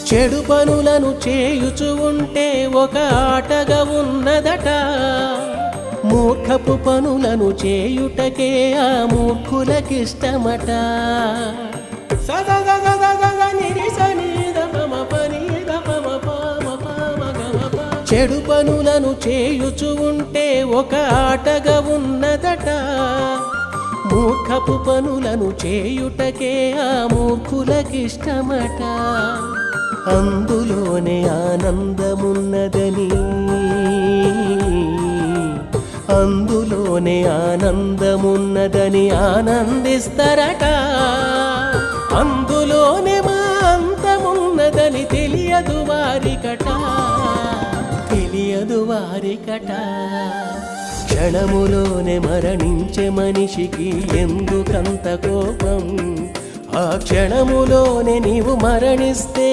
చెడు పనులను చేయుచు ఉంటే ఒక ఆటగా ఉన్నదట, మూర్ఖపు పనులను చేయుటకే ఆ మూర్ఖులకిష్టమట. చెడు పనులను చేయుచు ఉంటే ఒక ఆటగా ఉన్నదట, మూర్ఖపు పనులను చేయుటకే ఆ మూర్ఖులకిష్టమట. అందులోనే ఆనందమున్నదని, అందులోనే ఆనందమున్నదని ఆనందిస్తారట, అందులోనే మా అంతమున్నదని తెలియదు వారికట, తెలియదు వారికట. క్షణములోనే మరణించే మనిషికి ఎందుకంత కోపం, ఆ క్షణములోనే నీవు మరణిస్తే